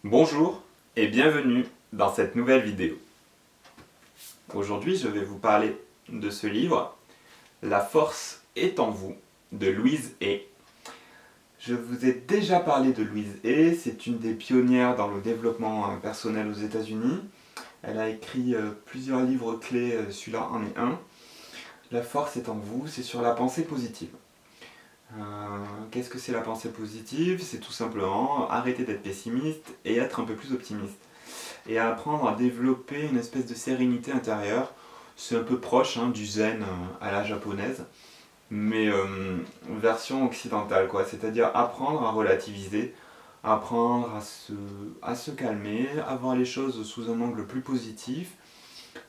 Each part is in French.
Bonjour et bienvenue dans cette nouvelle vidéo. Aujourd'hui, je vais vous parler de ce livre, La force est en vous, de Louise Hay. Je vous ai déjà parlé de Louise Hay, c'est une des pionnières dans le développement personnel aux États-Unis. Elle a écrit plusieurs livres clés, celui-là en est un. La force est en vous, c'est sur la pensée positive. Qu'est-ce que c'est la pensée positive? C'est tout simplement arrêter d'être pessimiste et être un peu plus optimiste. Et apprendre à développer une espèce de sérénité intérieure. C'est un peu proche du zen à la japonaise, mais version occidentale, quoi. C'est-à-dire apprendre à relativiser, apprendre à se calmer, à voir les choses sous un angle plus positif,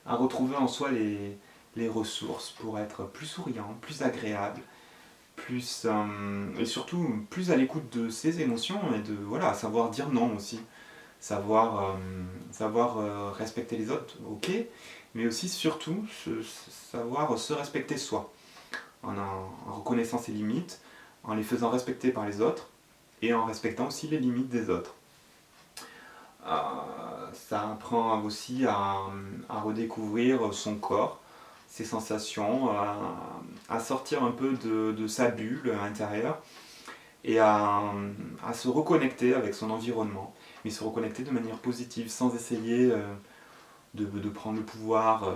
à retrouver en soi les ressources pour être plus souriant, plus agréable, et surtout plus à l'écoute de ses émotions et de savoir dire non aussi, savoir respecter les autres, ok, mais aussi surtout savoir se respecter soi, en reconnaissant ses limites, en les faisant respecter par les autres et en respectant aussi les limites des autres. Ça apprend aussi à redécouvrir son corps, ses sensations, à sortir un peu de sa bulle intérieure et à se reconnecter avec son environnement, mais se reconnecter de manière positive sans essayer de prendre le pouvoir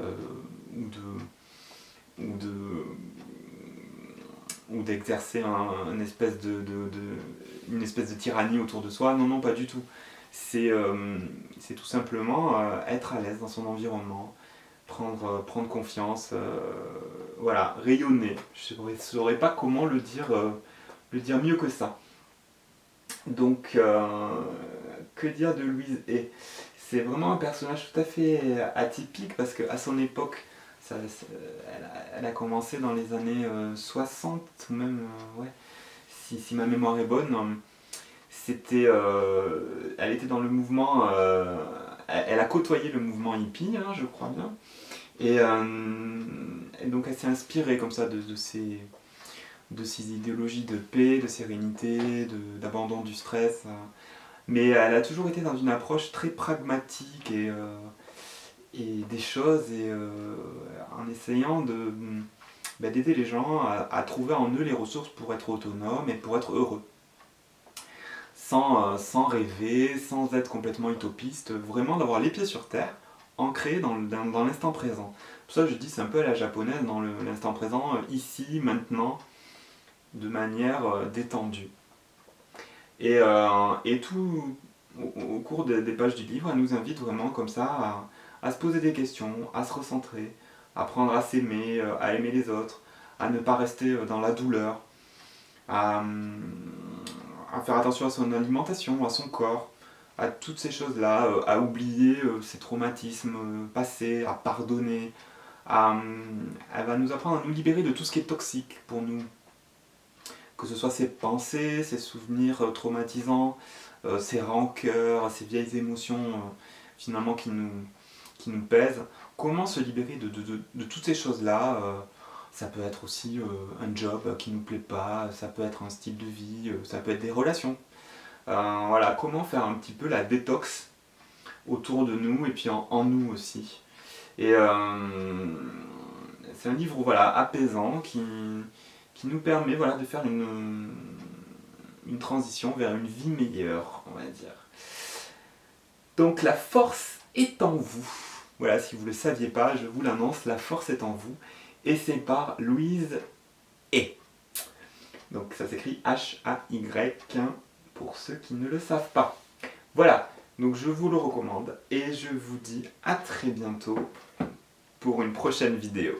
ou d'exercer une espèce de tyrannie autour de soi. Non, non, pas du tout. C'est tout simplement être à l'aise dans son environnement, prendre confiance, rayonner. Je ne saurais pas comment le dire mieux que ça. Donc, que dire de Louise Hay? C'est vraiment un personnage tout à fait atypique parce qu'à son époque, elle a commencé dans les années 60, ou même, si ma mémoire est bonne. Elle était dans le mouvement, elle a côtoyé le mouvement hippie, je crois bien, et donc elle s'est inspirée comme ça de ces idéologies de paix, de sérénité, d'abandon du stress, mais elle a toujours été dans une approche très pragmatique et des choses, et en essayant d'aider les gens à trouver en eux les ressources pour être autonomes et pour être heureux. Sans rêver, sans être complètement utopiste, vraiment d'avoir les pieds sur terre, ancré dans l'instant présent. Pour ça je dis c'est un peu à la japonaise, dans l'instant présent, ici, maintenant, de manière détendue. Et tout au cours des pages du livre, elle nous invite vraiment comme ça à se poser des questions, à se recentrer, à apprendre à s'aimer, à aimer les autres, à ne pas rester dans la douleur, à faire attention à son alimentation, à son corps, à toutes ces choses-là, à oublier ses traumatismes passés, à pardonner. Elle va nous apprendre à nous libérer de tout ce qui est toxique pour nous. Que ce soit ses pensées, ses souvenirs traumatisants, ses rancœurs, ses vieilles émotions finalement qui nous pèsent. Comment se libérer de toutes ces choses-là? Ça peut être aussi un job qui ne nous plaît pas, ça peut être un style de vie, ça peut être des relations. Comment faire un petit peu la détox autour de nous et puis en nous aussi. Et c'est un livre apaisant qui nous permet de faire une transition vers une vie meilleure, on va dire. Donc la force est en vous. Voilà, si vous ne le saviez pas, je vous l'annonce, la force est en vous. Et c'est par Louise Hay. Donc ça s'écrit H-A-Y, pour ceux qui ne le savent pas. Voilà, donc je vous le recommande et je vous dis à très bientôt pour une prochaine vidéo.